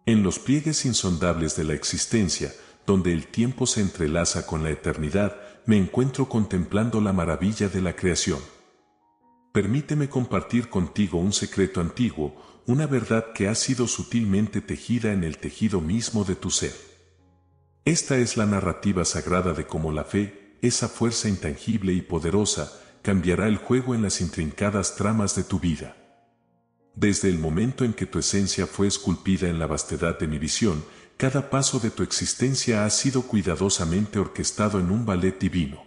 En los pliegues insondables de la existencia, donde el tiempo se entrelaza con la eternidad, me encuentro contemplando la maravilla de la creación. Permíteme compartir contigo un secreto antiguo, una verdad que ha sido sutilmente tejida en el tejido mismo de tu ser. Esta es la narrativa sagrada de cómo la fe, esa fuerza intangible y poderosa, cambiará el juego en las intrincadas tramas de tu vida. Desde el momento en que tu esencia fue esculpida en la vastedad de mi visión, cada paso de tu existencia ha sido cuidadosamente orquestado en un ballet divino.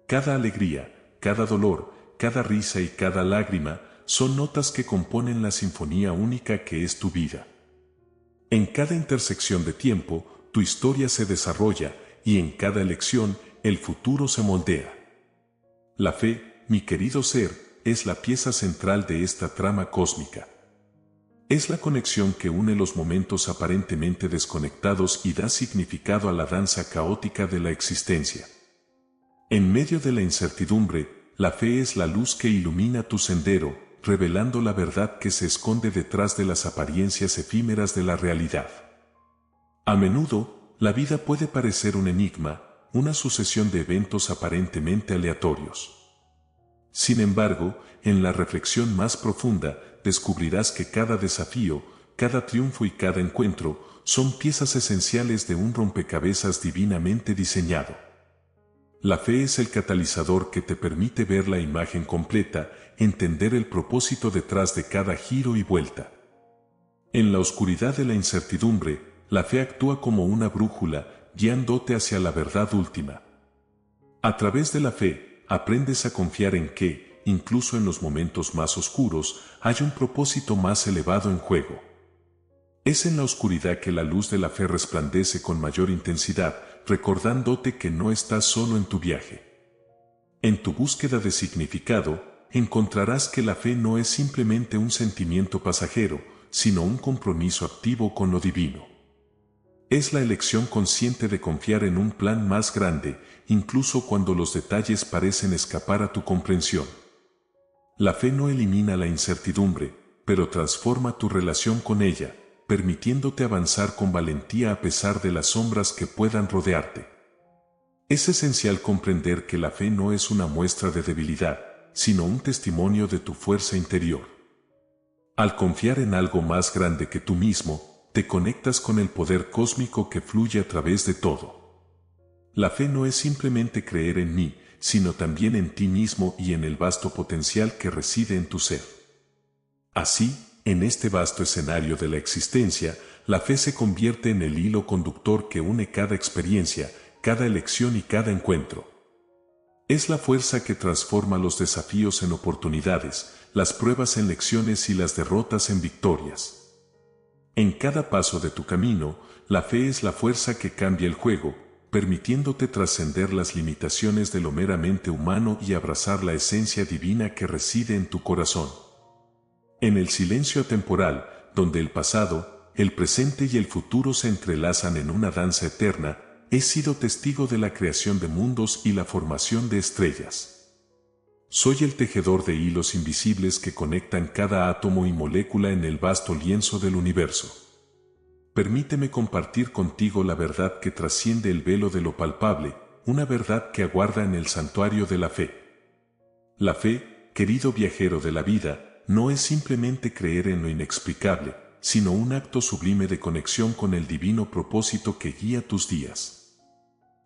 Cada alegría, cada dolor, cada risa y cada lágrima son notas que componen la sinfonía única que es tu vida. En cada intersección de tiempo, tu historia se desarrolla y en cada elección, el futuro se moldea. La fe, mi querido ser, es la pieza central de esta trama cósmica. Es la conexión que une los momentos aparentemente desconectados y da significado a la danza caótica de la existencia. En medio de la incertidumbre, la fe es la luz que ilumina tu sendero, revelando la verdad que se esconde detrás de las apariencias efímeras de la realidad. A menudo, la vida puede parecer un enigma, una sucesión de eventos aparentemente aleatorios. Sin embargo, en la reflexión más profunda, descubrirás que cada desafío, cada triunfo y cada encuentro son piezas esenciales de un rompecabezas divinamente diseñado. La fe es el catalizador que te permite ver la imagen completa, entender el propósito detrás de cada giro y vuelta. En la oscuridad de la incertidumbre, la fe actúa como una brújula, guiándote hacia la verdad última. A través de la fe, aprendes a confiar en que, incluso en los momentos más oscuros, hay un propósito más elevado en juego. Es en la oscuridad que la luz de la fe resplandece con mayor intensidad, recordándote que no estás solo en tu viaje. En tu búsqueda de significado, encontrarás que la fe no es simplemente un sentimiento pasajero, sino un compromiso activo con lo divino. Es la elección consciente de confiar en un plan más grande, incluso cuando los detalles parecen escapar a tu comprensión. La fe no elimina la incertidumbre, pero transforma tu relación con ella, permitiéndote avanzar con valentía a pesar de las sombras que puedan rodearte. Es esencial comprender que la fe no es una muestra de debilidad, sino un testimonio de tu fuerza interior. Al confiar en algo más grande que tú mismo, te conectas con el poder cósmico que fluye a través de todo. La fe no es simplemente creer en mí, sino también en ti mismo y en el vasto potencial que reside en tu ser. Así, en este vasto escenario de la existencia, la fe se convierte en el hilo conductor que une cada experiencia, cada elección y cada encuentro. Es la fuerza que transforma los desafíos en oportunidades, las pruebas en lecciones y las derrotas en victorias. En cada paso de tu camino, la fe es la fuerza que cambia el juego, permitiéndote trascender las limitaciones de lo meramente humano y abrazar la esencia divina que reside en tu corazón. En el silencio atemporal, donde el pasado, el presente y el futuro se entrelazan en una danza eterna, he sido testigo de la creación de mundos y la formación de estrellas. Soy el tejedor de hilos invisibles que conectan cada átomo y molécula en el vasto lienzo del universo. Permíteme compartir contigo la verdad que trasciende el velo de lo palpable, una verdad que aguarda en el santuario de la fe. La fe, querido viajero de la vida, no es simplemente creer en lo inexplicable, sino un acto sublime de conexión con el divino propósito que guía tus días.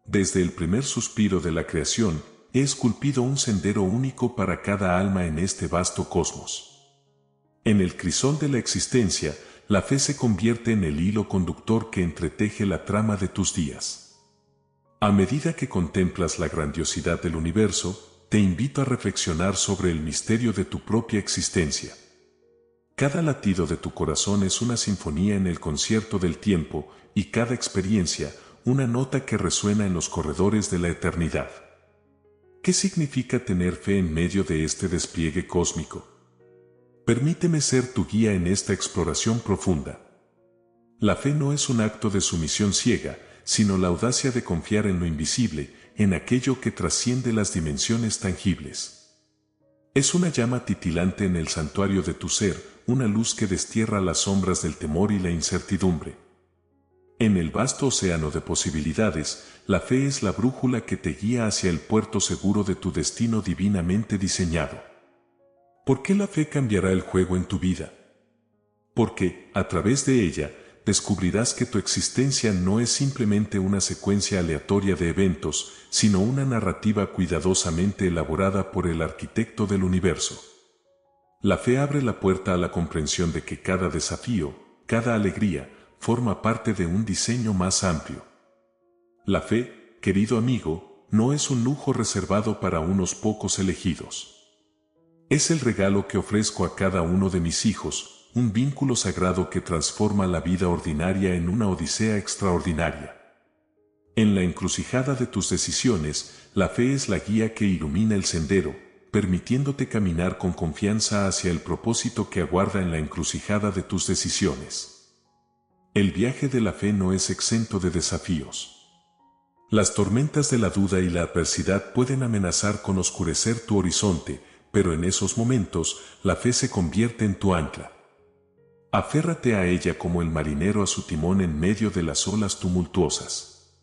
Desde el primer suspiro de la creación, he esculpido un sendero único para cada alma en este vasto cosmos. En el crisol de la existencia, la fe se convierte en el hilo conductor que entreteje la trama de tus días. A medida que contemplas la grandiosidad del universo, te invito a reflexionar sobre el misterio de tu propia existencia. Cada latido de tu corazón es una sinfonía en el concierto del tiempo, y cada experiencia, una nota que resuena en los corredores de la eternidad. ¿Qué significa tener fe en medio de este despliegue cósmico? Permíteme ser tu guía en esta exploración profunda. La fe no es un acto de sumisión ciega, sino la audacia de confiar en lo invisible, en aquello que trasciende las dimensiones tangibles. Es una llama titilante en el santuario de tu ser, una luz que destierra las sombras del temor y la incertidumbre. En el vasto océano de posibilidades, la fe es la brújula que te guía hacia el puerto seguro de tu destino divinamente diseñado. ¿Por qué la fe cambiará el juego en tu vida? Porque, a través de ella, descubrirás que tu existencia no es simplemente una secuencia aleatoria de eventos, sino una narrativa cuidadosamente elaborada por el arquitecto del universo. La fe abre la puerta a la comprensión de que cada desafío, cada alegría, forma parte de un diseño más amplio. La fe, querido amigo, no es un lujo reservado para unos pocos elegidos. Es el regalo que ofrezco a cada uno de mis hijos, un vínculo sagrado que transforma la vida ordinaria en una odisea extraordinaria. En la encrucijada de tus decisiones, la fe es la guía que ilumina el sendero, permitiéndote caminar con confianza hacia el propósito que aguarda en la encrucijada de tus decisiones. El viaje de la fe no es exento de desafíos. Las tormentas de la duda y la adversidad pueden amenazar con oscurecer tu horizonte, pero en esos momentos, la fe se convierte en tu ancla. Aférrate a ella como el marinero a su timón en medio de las olas tumultuosas.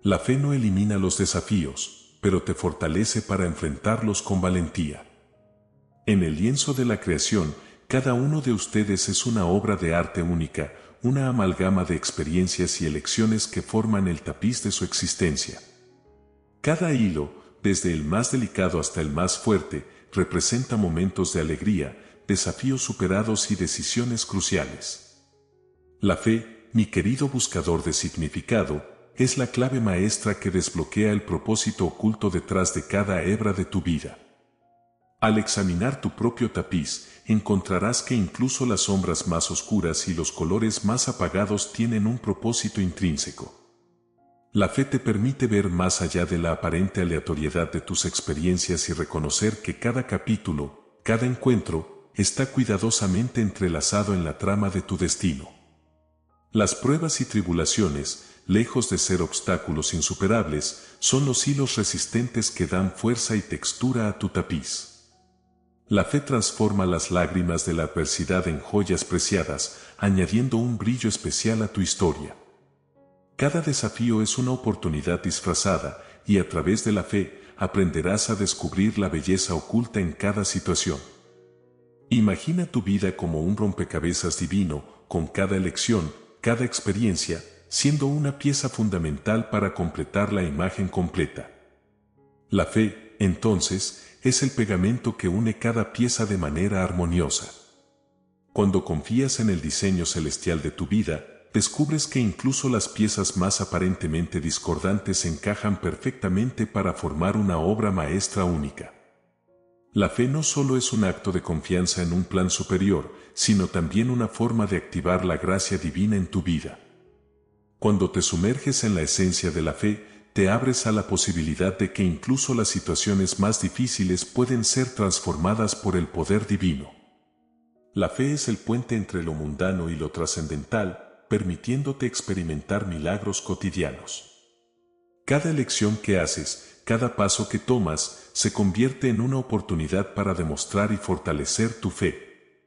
La fe no elimina los desafíos, pero te fortalece para enfrentarlos con valentía. En el lienzo de la creación, cada uno de ustedes es una obra de arte única, una amalgama de experiencias y elecciones que forman el tapiz de su existencia. Cada hilo, desde el más delicado hasta el más fuerte, representa momentos de alegría, desafíos superados y decisiones cruciales. La fe, mi querido buscador de significado, es la clave maestra que desbloquea el propósito oculto detrás de cada hebra de tu vida. Al examinar tu propio tapiz, encontrarás que incluso las sombras más oscuras y los colores más apagados tienen un propósito intrínseco. La fe te permite ver más allá de la aparente aleatoriedad de tus experiencias y reconocer que cada capítulo, cada encuentro, está cuidadosamente entrelazado en la trama de tu destino. Las pruebas y tribulaciones, lejos de ser obstáculos insuperables, son los hilos resistentes que dan fuerza y textura a tu tapiz. La fe transforma las lágrimas de la adversidad en joyas preciadas, añadiendo un brillo especial a tu historia. Cada desafío es una oportunidad disfrazada, y a través de la fe, aprenderás a descubrir la belleza oculta en cada situación. Imagina tu vida como un rompecabezas divino, con cada elección, cada experiencia, siendo una pieza fundamental para completar la imagen completa. La fe, entonces, es el pegamento que une cada pieza de manera armoniosa. Cuando confías en el diseño celestial de tu vida, descubres que incluso las piezas más aparentemente discordantes encajan perfectamente para formar una obra maestra única. La fe no solo es un acto de confianza en un plan superior, sino también una forma de activar la gracia divina en tu vida. Cuando te sumerges en la esencia de la fe, te abres a la posibilidad de que incluso las situaciones más difíciles pueden ser transformadas por el poder divino. La fe es el puente entre lo mundano y lo trascendental, permitiéndote experimentar milagros cotidianos. Cada elección que haces, cada paso que tomas, se convierte en una oportunidad para demostrar y fortalecer tu fe.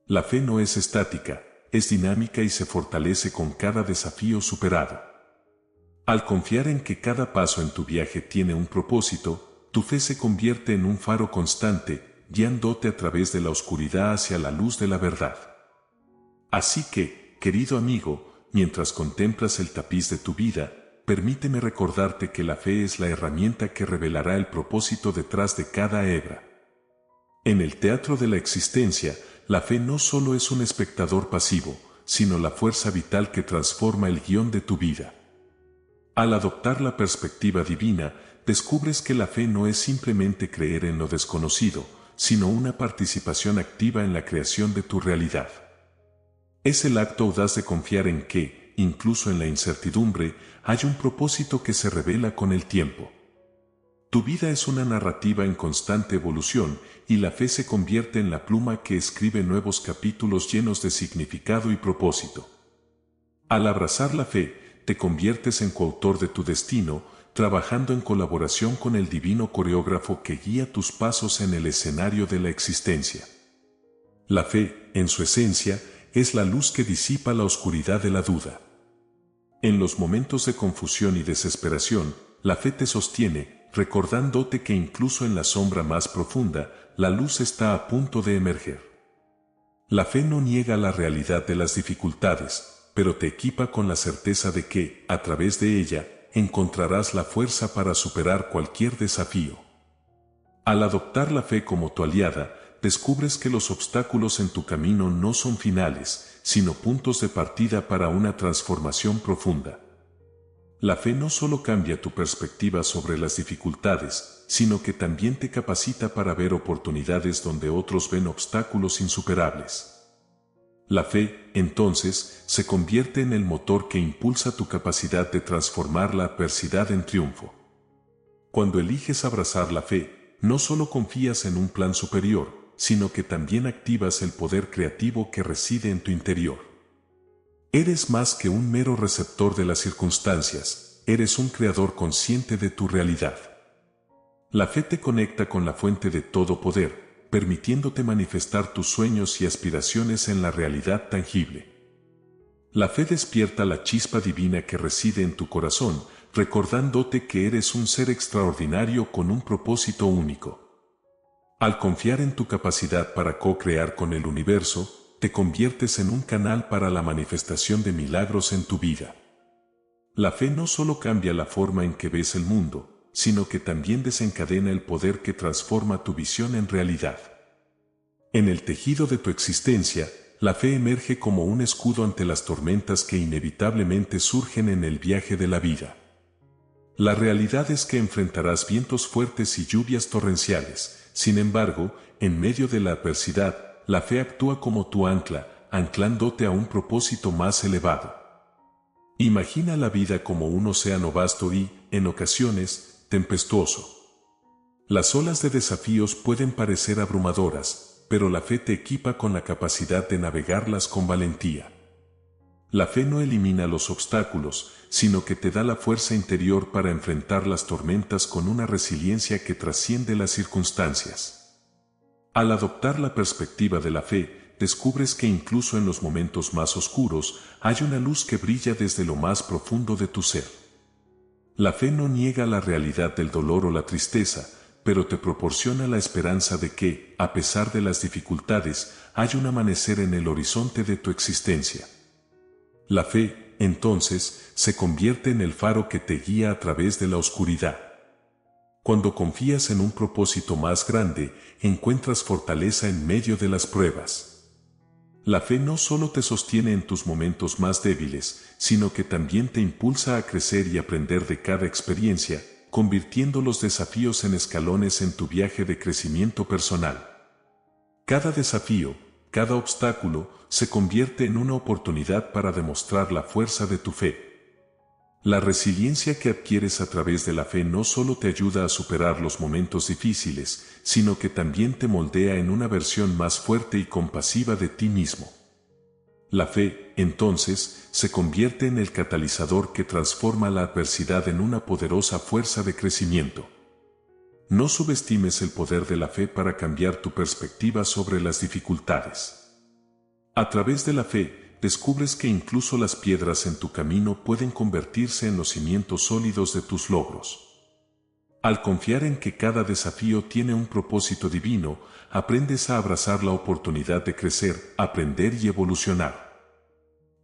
La fe no es estática, es dinámica y se fortalece con cada desafío superado. Al confiar en que cada paso en tu viaje tiene un propósito, tu fe se convierte en un faro constante, guiándote a través de la oscuridad hacia la luz de la verdad. Así que, querido amigo, mientras contemplas el tapiz de tu vida, permíteme recordarte que la fe es la herramienta que revelará el propósito detrás de cada hebra. En el teatro de la existencia, la fe no solo es un espectador pasivo, sino la fuerza vital que transforma el guión de tu vida. Al adoptar la perspectiva divina, descubres que la fe no es simplemente creer en lo desconocido, sino una participación activa en la creación de tu realidad. Es el acto audaz de confiar en que, incluso en la incertidumbre, hay un propósito que se revela con el tiempo. Tu vida es una narrativa en constante evolución, y la fe se convierte en la pluma que escribe nuevos capítulos llenos de significado y propósito. Al abrazar la fe, te conviertes en coautor de tu destino, trabajando en colaboración con el divino coreógrafo que guía tus pasos en el escenario de la existencia. La fe, en su esencia, es la luz que disipa la oscuridad de la duda. En los momentos de confusión y desesperación, la fe te sostiene, recordándote que incluso en la sombra más profunda, la luz está a punto de emerger. La fe no niega la realidad de las dificultades, pero te equipa con la certeza de que, a través de ella, encontrarás la fuerza para superar cualquier desafío. Al adoptar la fe como tu aliada, descubres que los obstáculos en tu camino no son finales, sino puntos de partida para una transformación profunda. La fe no solo cambia tu perspectiva sobre las dificultades, sino que también te capacita para ver oportunidades donde otros ven obstáculos insuperables. La fe, entonces, se convierte en el motor que impulsa tu capacidad de transformar la adversidad en triunfo. Cuando eliges abrazar la fe, no solo confías en un plan superior, sino que también activas el poder creativo que reside en tu interior. Eres más que un mero receptor de las circunstancias, eres un creador consciente de tu realidad. La fe te conecta con la fuente de todo poder, permitiéndote manifestar tus sueños y aspiraciones en la realidad tangible. La fe despierta la chispa divina que reside en tu corazón, recordándote que eres un ser extraordinario con un propósito único. Al confiar en tu capacidad para co-crear con el universo, te conviertes en un canal para la manifestación de milagros en tu vida. La fe no solo cambia la forma en que ves el mundo, sino que también desencadena el poder que transforma tu visión en realidad. En el tejido de tu existencia, la fe emerge como un escudo ante las tormentas que inevitablemente surgen en el viaje de la vida. La realidad es que enfrentarás vientos fuertes y lluvias torrenciales. Sin embargo, en medio de la adversidad, la fe actúa como tu ancla, anclándote a un propósito más elevado. Imagina la vida como un océano vasto y, en ocasiones, tempestuoso. Las olas de desafíos pueden parecer abrumadoras, pero la fe te equipa con la capacidad de navegarlas con valentía. La fe no elimina los obstáculos, sino que te da la fuerza interior para enfrentar las tormentas con una resiliencia que trasciende las circunstancias. Al adoptar la perspectiva de la fe, descubres que incluso en los momentos más oscuros hay una luz que brilla desde lo más profundo de tu ser. La fe no niega la realidad del dolor o la tristeza, pero te proporciona la esperanza de que, a pesar de las dificultades, hay un amanecer en el horizonte de tu existencia. La fe, entonces, se convierte en el faro que te guía a través de la oscuridad. Cuando confías en un propósito más grande, encuentras fortaleza en medio de las pruebas. La fe no solo te sostiene en tus momentos más débiles, sino que también te impulsa a crecer y aprender de cada experiencia, convirtiendo los desafíos en escalones en tu viaje de crecimiento personal. Cada desafío, cada obstáculo, se convierte en una oportunidad para demostrar la fuerza de tu fe. La resiliencia que adquieres a través de la fe no solo te ayuda a superar los momentos difíciles, sino que también te moldea en una versión más fuerte y compasiva de ti mismo. La fe, entonces, se convierte en el catalizador que transforma la adversidad en una poderosa fuerza de crecimiento. No subestimes el poder de la fe para cambiar tu perspectiva sobre las dificultades. A través de la fe, descubres que incluso las piedras en tu camino pueden convertirse en los cimientos sólidos de tus logros. Al confiar en que cada desafío tiene un propósito divino, aprendes a abrazar la oportunidad de crecer, aprender y evolucionar.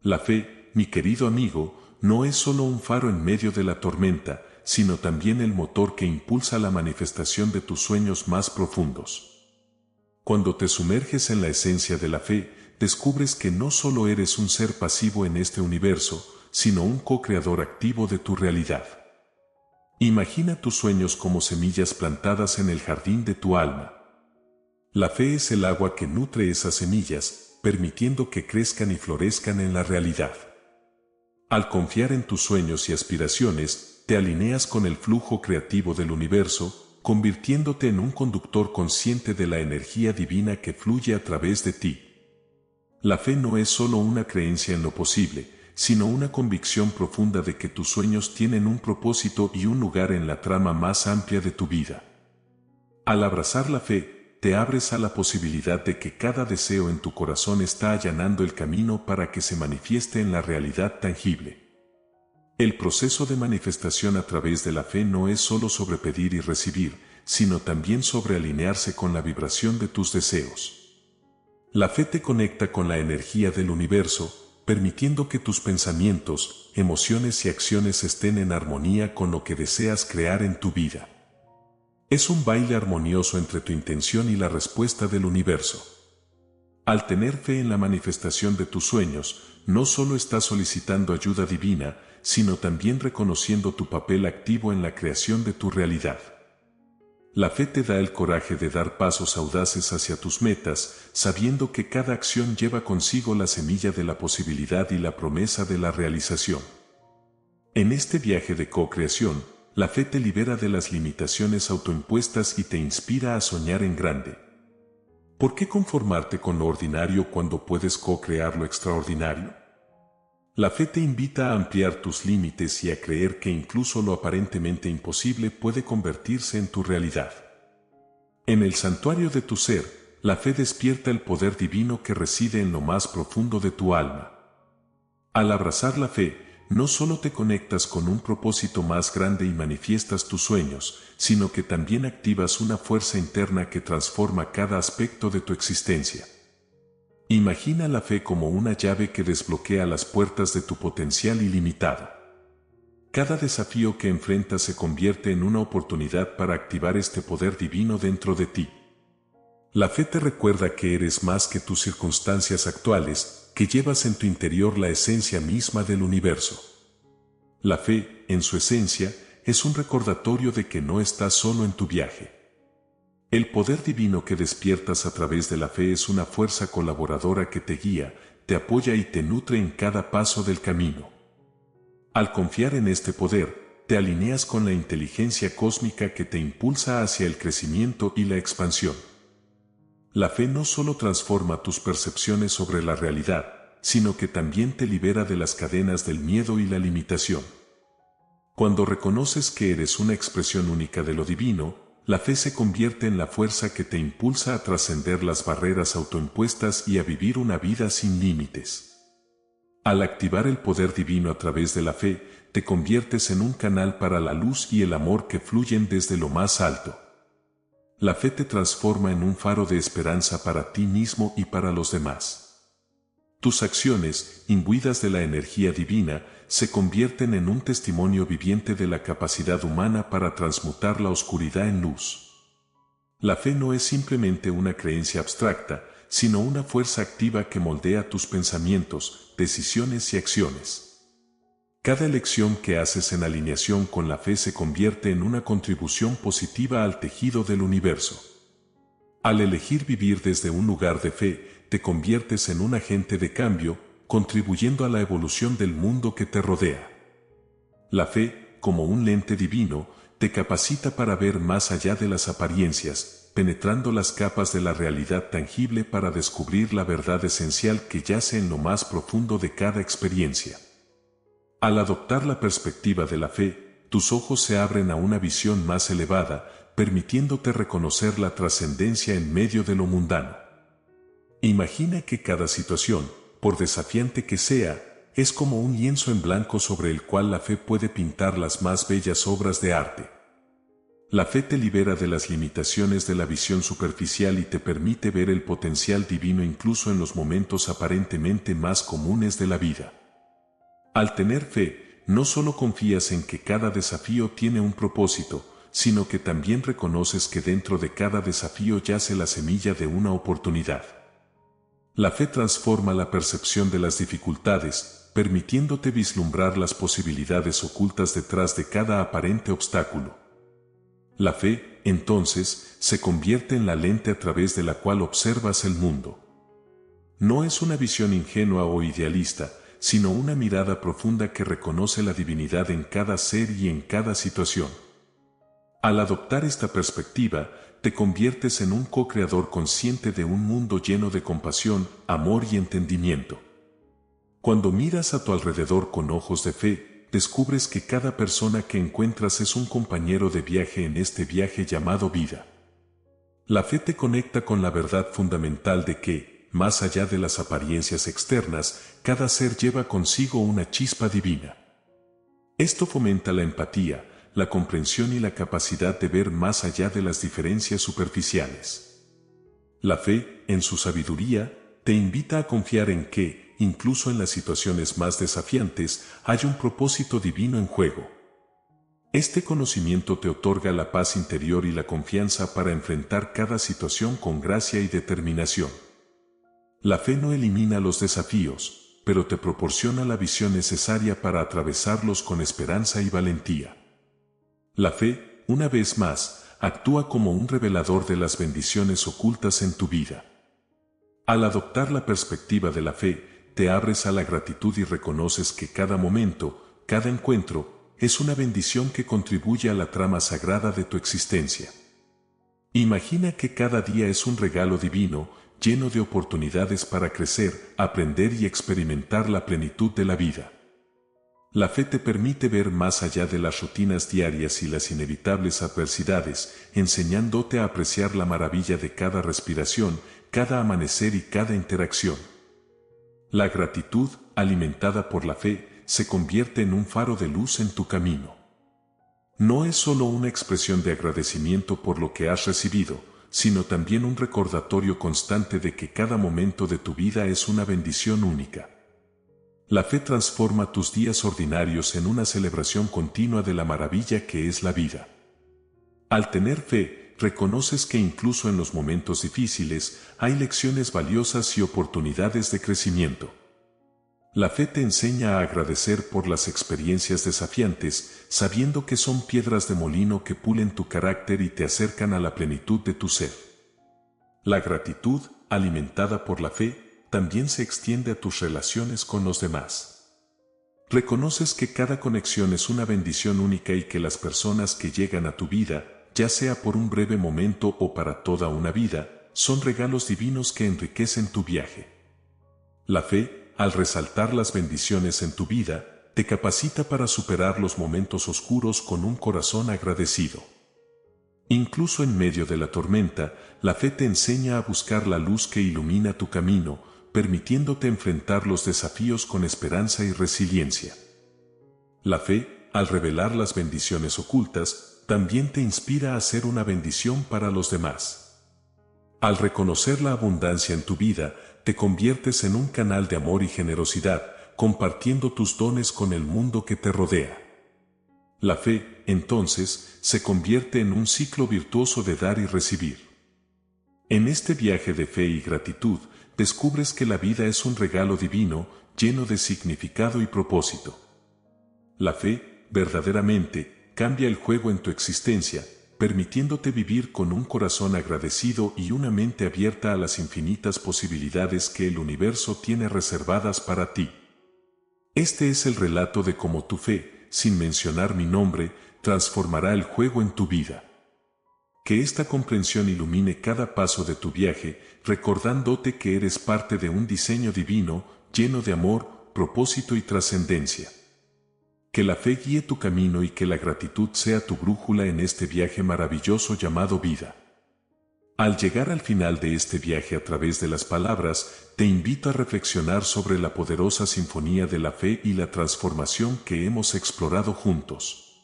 La fe, mi querido amigo, no es solo un faro en medio de la tormenta, sino también el motor que impulsa la manifestación de tus sueños más profundos. Cuando te sumerges en la esencia de la fe, descubres que no solo eres un ser pasivo en este universo, sino un co-creador activo de tu realidad. Imagina tus sueños como semillas plantadas en el jardín de tu alma. La fe es el agua que nutre esas semillas, permitiendo que crezcan y florezcan en la realidad. Al confiar en tus sueños y aspiraciones, te alineas con el flujo creativo del universo, convirtiéndote en un conductor consciente de la energía divina que fluye a través de ti. La fe no es solo una creencia en lo posible, sino una convicción profunda de que tus sueños tienen un propósito y un lugar en la trama más amplia de tu vida. Al abrazar la fe, te abres a la posibilidad de que cada deseo en tu corazón está allanando el camino para que se manifieste en la realidad tangible. El proceso de manifestación a través de la fe no es solo sobre pedir y recibir, sino también sobre alinearse con la vibración de tus deseos. La fe te conecta con la energía del universo, permitiendo que tus pensamientos, emociones y acciones estén en armonía con lo que deseas crear en tu vida. Es un baile armonioso entre tu intención y la respuesta del universo. Al tener fe en la manifestación de tus sueños, no solo estás solicitando ayuda divina, sino también reconociendo tu papel activo en la creación de tu realidad. La fe te da el coraje de dar pasos audaces hacia tus metas, sabiendo que cada acción lleva consigo la semilla de la posibilidad y la promesa de la realización. En este viaje de co-creación, la fe te libera de las limitaciones autoimpuestas y te inspira a soñar en grande. ¿Por qué conformarte con lo ordinario cuando puedes co-crear lo extraordinario? La fe te invita a ampliar tus límites y a creer que incluso lo aparentemente imposible puede convertirse en tu realidad. En el santuario de tu ser, la fe despierta el poder divino que reside en lo más profundo de tu alma. Al abrazar la fe, no solo te conectas con un propósito más grande y manifiestas tus sueños, sino que también activas una fuerza interna que transforma cada aspecto de tu existencia. Imagina la fe como una llave que desbloquea las puertas de tu potencial ilimitado. Cada desafío que enfrentas se convierte en una oportunidad para activar este poder divino dentro de ti. La fe te recuerda que eres más que tus circunstancias actuales, que llevas en tu interior la esencia misma del universo. La fe, en su esencia, es un recordatorio de que no estás solo en tu viaje. El poder divino que despiertas a través de la fe es una fuerza colaboradora que te guía, te apoya y te nutre en cada paso del camino. Al confiar en este poder, te alineas con la inteligencia cósmica que te impulsa hacia el crecimiento y la expansión. La fe no solo transforma tus percepciones sobre la realidad, sino que también te libera de las cadenas del miedo y la limitación. Cuando reconoces que eres una expresión única de lo divino, la fe se convierte en la fuerza que te impulsa a trascender las barreras autoimpuestas y a vivir una vida sin límites. Al activar el poder divino a través de la fe, te conviertes en un canal para la luz y el amor que fluyen desde lo más alto. La fe te transforma en un faro de esperanza para ti mismo y para los demás. Tus acciones, imbuidas de la energía divina, se convierten en un testimonio viviente de la capacidad humana para transmutar la oscuridad en luz. La fe no es simplemente una creencia abstracta, sino una fuerza activa que moldea tus pensamientos, decisiones y acciones. Cada elección que haces en alineación con la fe se convierte en una contribución positiva al tejido del universo. Al elegir vivir desde un lugar de fe, te conviertes en un agente de cambio, contribuyendo a la evolución del mundo que te rodea. La fe, como un lente divino, te capacita para ver más allá de las apariencias, penetrando las capas de la realidad tangible para descubrir la verdad esencial que yace en lo más profundo de cada experiencia. Al adoptar la perspectiva de la fe, tus ojos se abren a una visión más elevada, permitiéndote reconocer la trascendencia en medio de lo mundano. Imagina que cada situación, por desafiante que sea, es como un lienzo en blanco sobre el cual la fe puede pintar las más bellas obras de arte. La fe te libera de las limitaciones de la visión superficial y te permite ver el potencial divino incluso en los momentos aparentemente más comunes de la vida. Al tener fe, no solo confías en que cada desafío tiene un propósito, sino que también reconoces que dentro de cada desafío yace la semilla de una oportunidad. La fe transforma la percepción de las dificultades, permitiéndote vislumbrar las posibilidades ocultas detrás de cada aparente obstáculo. La fe, entonces, se convierte en la lente a través de la cual observas el mundo. No es una visión ingenua o idealista, sino una mirada profunda que reconoce la divinidad en cada ser y en cada situación. Al adoptar esta perspectiva, te conviertes en un co-creador consciente de un mundo lleno de compasión, amor y entendimiento. Cuando miras a tu alrededor con ojos de fe, descubres que cada persona que encuentras es un compañero de viaje en este viaje llamado vida. La fe te conecta con la verdad fundamental de que, más allá de las apariencias externas, cada ser lleva consigo una chispa divina. Esto fomenta la empatía, la comprensión y la capacidad de ver más allá de las diferencias superficiales. La fe, en su sabiduría, te invita a confiar en que, incluso en las situaciones más desafiantes, hay un propósito divino en juego. Este conocimiento te otorga la paz interior y la confianza para enfrentar cada situación con gracia y determinación. La fe no elimina los desafíos, pero te proporciona la visión necesaria para atravesarlos con esperanza y valentía. La fe, una vez más, actúa como un revelador de las bendiciones ocultas en tu vida. Al adoptar la perspectiva de la fe, te abres a la gratitud y reconoces que cada momento, cada encuentro, es una bendición que contribuye a la trama sagrada de tu existencia. Imagina que cada día es un regalo divino, lleno de oportunidades para crecer, aprender y experimentar la plenitud de la vida. La fe te permite ver más allá de las rutinas diarias y las inevitables adversidades, enseñándote a apreciar la maravilla de cada respiración, cada amanecer y cada interacción. La gratitud, alimentada por la fe, se convierte en un faro de luz en tu camino. No es solo una expresión de agradecimiento por lo que has recibido, sino también un recordatorio constante de que cada momento de tu vida es una bendición única. La fe transforma tus días ordinarios en una celebración continua de la maravilla que es la vida. Al tener fe, reconoces que incluso en los momentos difíciles hay lecciones valiosas y oportunidades de crecimiento. La fe te enseña a agradecer por las experiencias desafiantes, sabiendo que son piedras de molino que pulen tu carácter y te acercan a la plenitud de tu ser. La gratitud, alimentada por la fe, también se extiende a tus relaciones con los demás. Reconoces que cada conexión es una bendición única y que las personas que llegan a tu vida, ya sea por un breve momento o para toda una vida, son regalos divinos que enriquecen tu viaje. La fe, al resaltar las bendiciones en tu vida, te capacita para superar los momentos oscuros con un corazón agradecido. Incluso en medio de la tormenta, la fe te enseña a buscar la luz que ilumina tu camino, permitiéndote enfrentar los desafíos con esperanza y resiliencia. La fe, al revelar las bendiciones ocultas, también te inspira a ser una bendición para los demás. Al reconocer la abundancia en tu vida, te conviertes en un canal de amor y generosidad, compartiendo tus dones con el mundo que te rodea. La fe, entonces, se convierte en un ciclo virtuoso de dar y recibir. En este viaje de fe y gratitud, descubres que la vida es un regalo divino, lleno de significado y propósito. La fe, verdaderamente, cambia el juego en tu existencia, permitiéndote vivir con un corazón agradecido y una mente abierta a las infinitas posibilidades que el universo tiene reservadas para ti. Este es el relato de cómo tu fe, sin mencionar mi nombre, transformará el juego en tu vida. Que esta comprensión ilumine cada paso de tu viaje, recordándote que eres parte de un diseño divino, lleno de amor, propósito y trascendencia. Que la fe guíe tu camino y que la gratitud sea tu brújula en este viaje maravilloso llamado vida. Al llegar al final de este viaje a través de las palabras, te invito a reflexionar sobre la poderosa sinfonía de la fe y la transformación que hemos explorado juntos.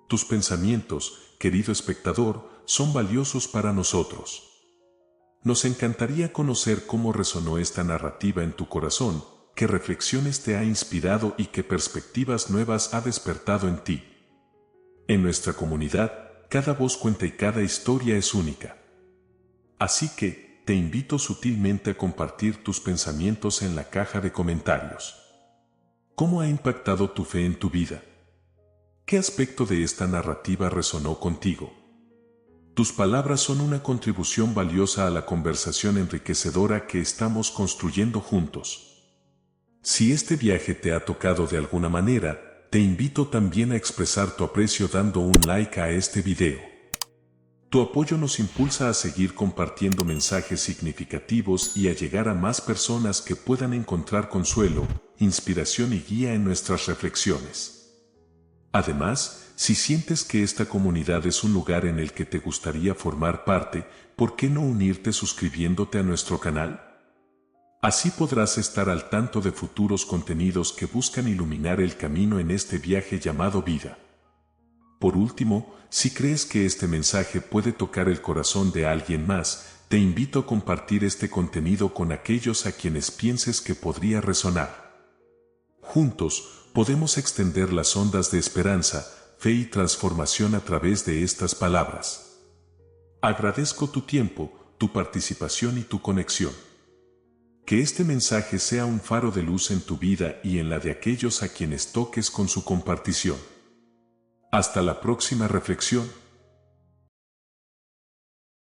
Tus pensamientos, querido espectador, son valiosos para nosotros. Nos encantaría conocer cómo resonó esta narrativa en tu corazón, qué reflexiones te ha inspirado y qué perspectivas nuevas ha despertado en ti. En nuestra comunidad, cada voz cuenta y cada historia es única. Así que, te invito sutilmente a compartir tus pensamientos en la caja de comentarios. ¿Cómo ha impactado tu fe en tu vida? ¿Qué aspecto de esta narrativa resonó contigo? Tus palabras son una contribución valiosa a la conversación enriquecedora que estamos construyendo juntos. Si este viaje te ha tocado de alguna manera, te invito también a expresar tu aprecio dando un like a este video. Tu apoyo nos impulsa a seguir compartiendo mensajes significativos y a llegar a más personas que puedan encontrar consuelo, inspiración y guía en nuestras reflexiones. Además, si sientes que esta comunidad es un lugar en el que te gustaría formar parte, ¿por qué no unirte suscribiéndote a nuestro canal? Así podrás estar al tanto de futuros contenidos que buscan iluminar el camino en este viaje llamado vida. Por último, si crees que este mensaje puede tocar el corazón de alguien más, te invito a compartir este contenido con aquellos a quienes pienses que podría resonar. Juntos, podemos extender las ondas de esperanza, fe y transformación a través de estas palabras. Agradezco tu tiempo, tu participación y tu conexión. Que este mensaje sea un faro de luz en tu vida y en la de aquellos a quienes toques con su compartición. Hasta la próxima reflexión.